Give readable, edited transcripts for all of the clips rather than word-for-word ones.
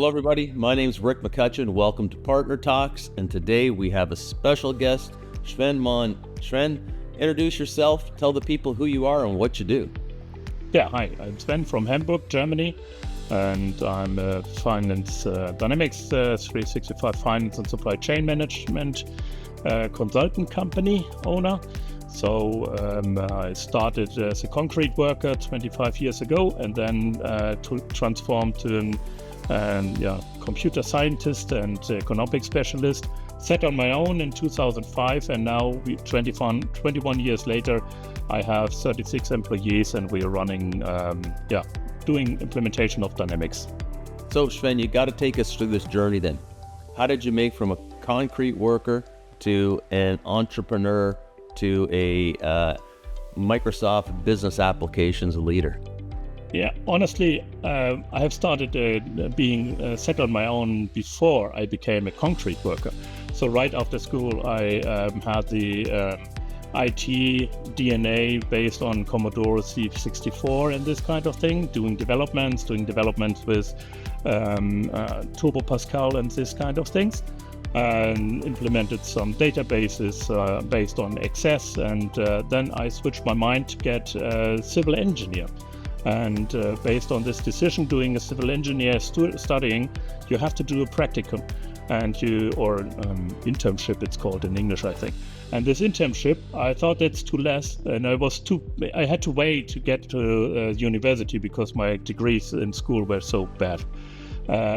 Hello, everybody. My name is Rick McCutcheon. Welcome to PartnerTalks, and today we have a special guest, Sven Mahn. Sven, introduce yourself, tell the people who you are and what you do. Yeah, hi, I'm Sven from Hamburg, Germany, and I'm a finance, Dynamics 365 finance and supply chain management consultant company owner. So I started as a concrete worker 25 years ago, and then transformed to a computer scientist and economic specialist. Set on my own in 2005, and now 21 years later, I have 36 employees, and we are running, doing implementation of Dynamics. So Sven, you got to take us through this journey then. How did you make from a concrete worker to an entrepreneur to a Microsoft business applications leader? Yeah, honestly, I have started being set on my own before I became a concrete worker. So right after school, I had the IT DNA based on Commodore C64 and this kind of thing, doing developments with Turbo Pascal and this kind of things. And implemented some databases based on Access, and then I switched my mind to get a civil engineer. And based on this decision, doing a civil engineer studying, you have to do a practicum, or internship, it's called in English, I think. And this internship, I thought that's too less, and I had to wait to get to university because my degrees in school were so bad.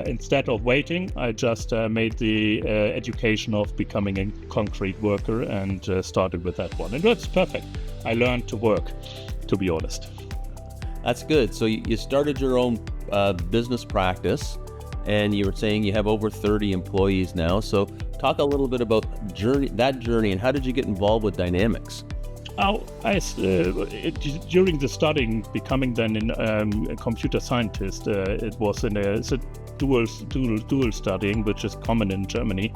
Instead of waiting, I just made the education of becoming a concrete worker and started with that one. And that's perfect. I learned to work, to be honest. That's good. So you started your own business practice, and you were saying you have over 30 employees now. So talk a little bit about that journey, and how did you get involved with Dynamics? During the studying, becoming then a computer scientist, it was it's a dual studying, which is common in Germany.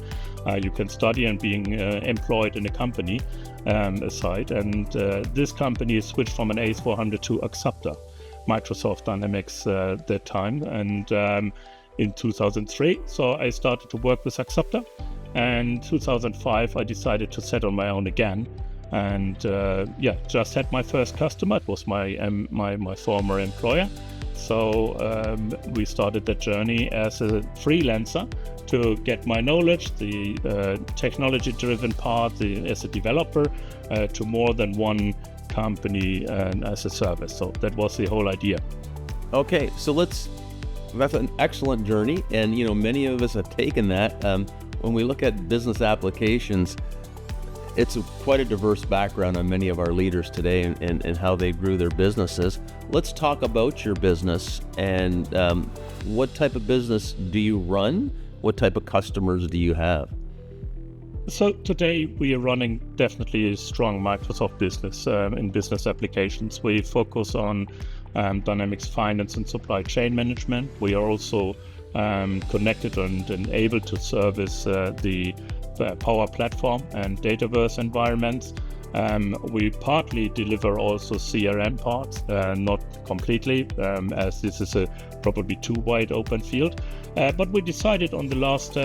You can study and being employed in a company aside, and this company switched from an AS400 to Axapta, Microsoft Dynamics that time, and in 2003. So I started to work with Axapta, and 2005 I decided to set on my own again. And just had my first customer. It was my former employer. So we started that journey as a freelancer to get my knowledge, the technology-driven part, as a developer, to more than one company and as a service. So that was the whole idea. Okay, so that's an excellent journey, and many of us have taken that. When we look at business applications, it's quite a diverse background on many of our leaders today and how they grew their businesses. Let's talk about your business and what type of business do you run? What type of customers do you have? So today we are running definitely a strong Microsoft business in business applications. We focus on Dynamics finance and supply chain management. We are also connected and able to service the Power Platform and Dataverse environments. We partly deliver also CRM parts, not completely, as this is a probably too wide open field. But we decided on the last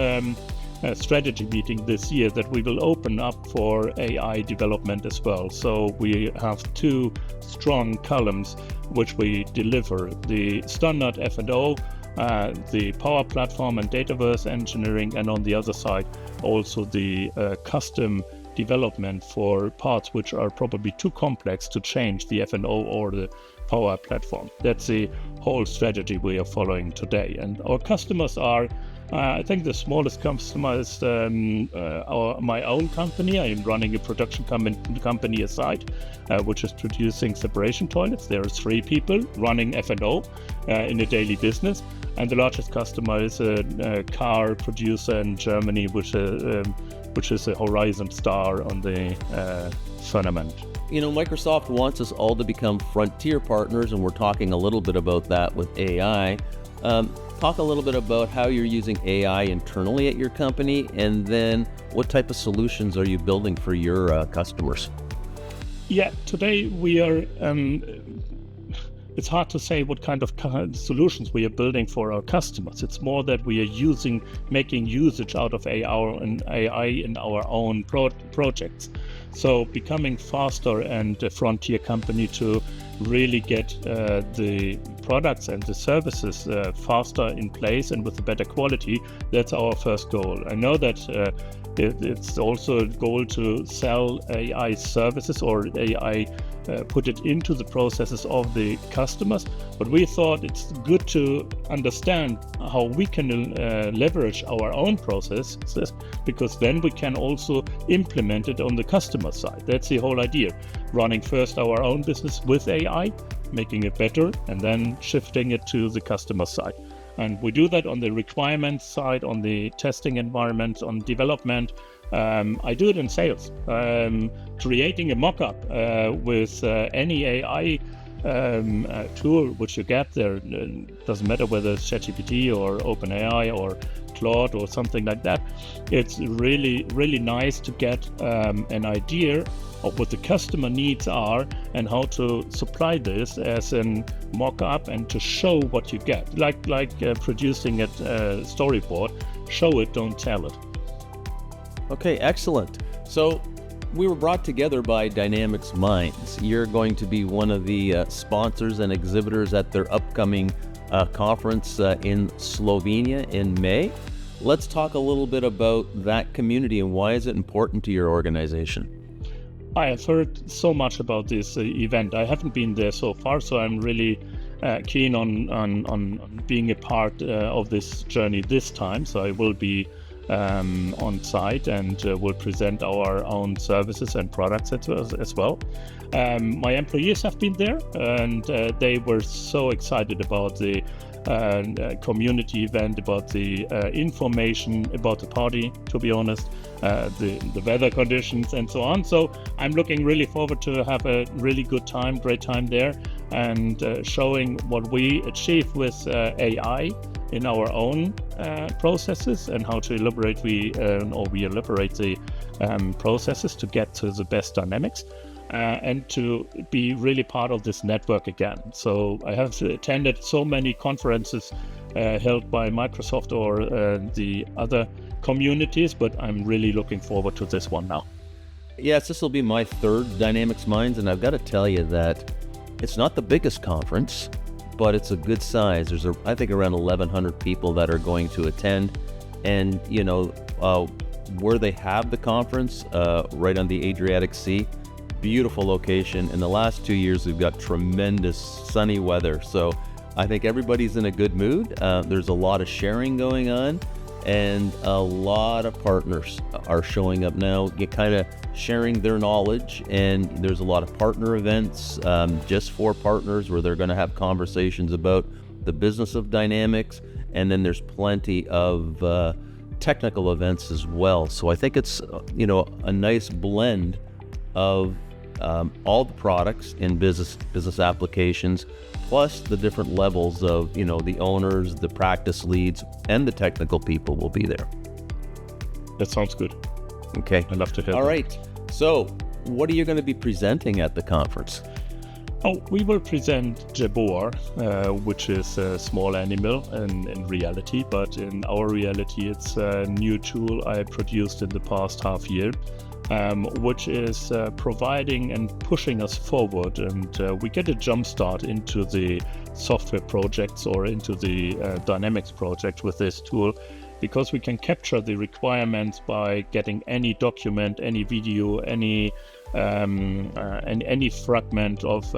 strategy meeting this year that we will open up for AI development as well. So we have two strong columns which we deliver: the standard F&O, the Power Platform and Dataverse engineering, and on the other side also the custom development for parts which are probably too complex to change the F&O or the Power Platform. That's the whole strategy we are following today. And our customers are, I think the smallest customer is my own company. I am running a production company aside, which is producing separation toilets. There are 3 people running F&O in a daily business. And the largest customer is a car producer in Germany, which is a horizon star on the firmament. Microsoft wants us all to become frontier partners, and we're talking a little bit about that with AI. Talk a little bit about how you're using AI internally at your company, and then what type of solutions are you building for your customers? Yeah, today we are it's hard to say what kind of solutions we are building for our customers. It's more that we are making usage out of AI in our own projects. So becoming faster and a frontier company to really get the products and the services faster in place and with a better quality, that's our first goal. I know that it's also a goal to sell AI services or AI put it into the processes of the customers, but we thought it's good to understand how we can leverage our own processes, because then we can also implement it on the customer side. That's the whole idea, running first our own business with AI, making it better, and then shifting it to the customer side. And we do that on the requirements side, on the testing environment, on development. I do it in sales. Creating a mock-up with any AI tool which you get there, doesn't matter whether it's ChatGPT or OpenAI or Claude or something like that. It's really, really nice to get an idea of what the customer needs are and how to supply this as a mock-up and to show what you get, like producing a storyboard. Show it, don't tell it. Okay, excellent. So we were brought together by Dynamics Minds. You're going to be one of the sponsors and exhibitors at their upcoming conference in Slovenia in May. Let's talk a little bit about that community and why is it important to your organization? I have heard so much about this event. I haven't been there so far, so I'm really keen on being a part of this journey this time. So I will be on site and will present our own services and products as well. My employees have been there, and they were so excited about the community event, about the information about the party, to be honest, the weather conditions and so on. So I'm looking really forward to have a really good time, great time there, and showing what we achieve with AI in our own processes and how to elaborate we elaborate the processes to get to the best dynamics. And to be really part of this network again. So I have attended so many conferences held by Microsoft or the other communities, but I'm really looking forward to this one now. Yes, this will be my third Dynamics Minds, and I've got to tell you that it's not the biggest conference, but it's a good size. There's, I think, around 1,100 people that are going to attend, and where they have the conference, right on the Adriatic Sea, beautiful location. In the last 2 years, we've got tremendous sunny weather. So I think everybody's in a good mood. There's a lot of sharing going on, and a lot of partners are showing up now, kind of sharing their knowledge. And there's a lot of partner events just for partners where they're going to have conversations about the business of Dynamics. And then there's plenty of technical events as well. So I think it's, a nice blend of all the products in business applications, plus the different levels of, the owners, the practice leads, and the technical people will be there. That sounds good. Okay. I'd love to hear All that. right. So what are you going to be presenting at the conference? We will present Jabor, which is a small animal in reality, but in our reality, it's a new tool I produced in the past half year. Which is providing and pushing us forward, and we get a jump start into the software projects or into the Dynamics project with this tool, because we can capture the requirements by getting any document, any video, any fragment of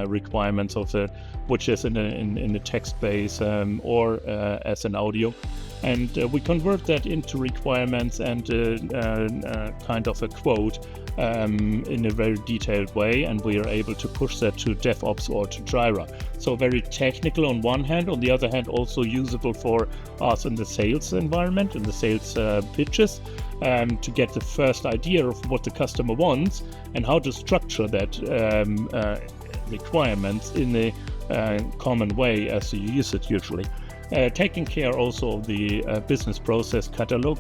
requirements of it, which is in a text base or as an audio. And we convert that into requirements and kind of a quote in a very detailed way, and we are able to push that to DevOps or to Jira. So very technical on one hand, on the other hand also usable for us in the sales environment, in the sales pitches, to get the first idea of what the customer wants and how to structure that requirements in a common way as you use it usually. Taking care also of the business process catalog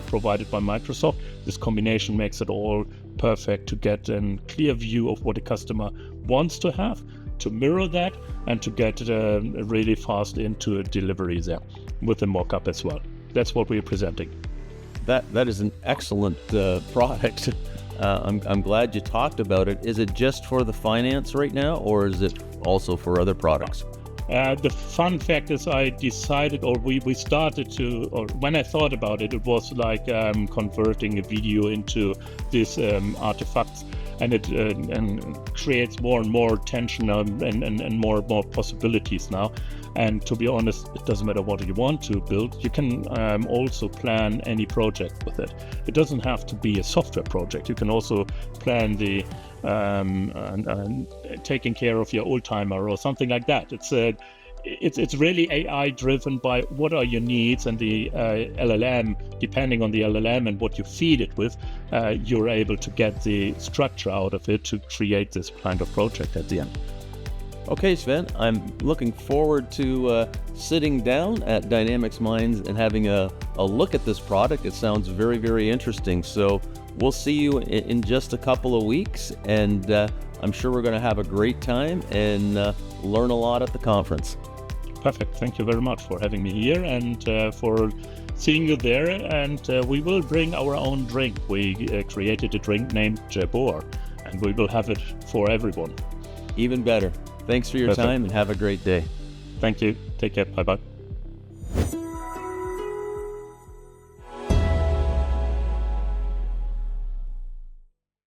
provided by Microsoft. This combination makes it all perfect to get a clear view of what the customer wants to have, to mirror that and to get really fast into a delivery there with the mock-up as well. That's what we're presenting. That is an excellent product. I'm glad you talked about it. Is it just for the finance right now, or is it also for other products? The fun fact is I decided, or we started to, or when I thought about it, it was like converting a video into these artifacts, and it and creates more and more tension and more possibilities now. And to be honest, it doesn't matter what you want to build. You can also plan any project with it. It doesn't have to be a software project. You can also plan the taking care of your old timer or something like that. It's really AI driven by what are your needs, and the LLM, depending on the LLM and what you feed it with, you're able to get the structure out of it to create this kind of project at the end. Okay, Sven, I'm looking forward to sitting down at Dynamics Minds and having a look at this product. It sounds very, very interesting. So we'll see you in just a couple of weeks, and I'm sure we're going to have a great time and learn a lot at the conference. Perfect. Thank you very much for having me here and for seeing you there. And we will bring our own drink. We created a drink named Jabor, and we will have it for everyone. Even better. Thanks for your time, and have a great day. Thank you. Take care. Bye-bye.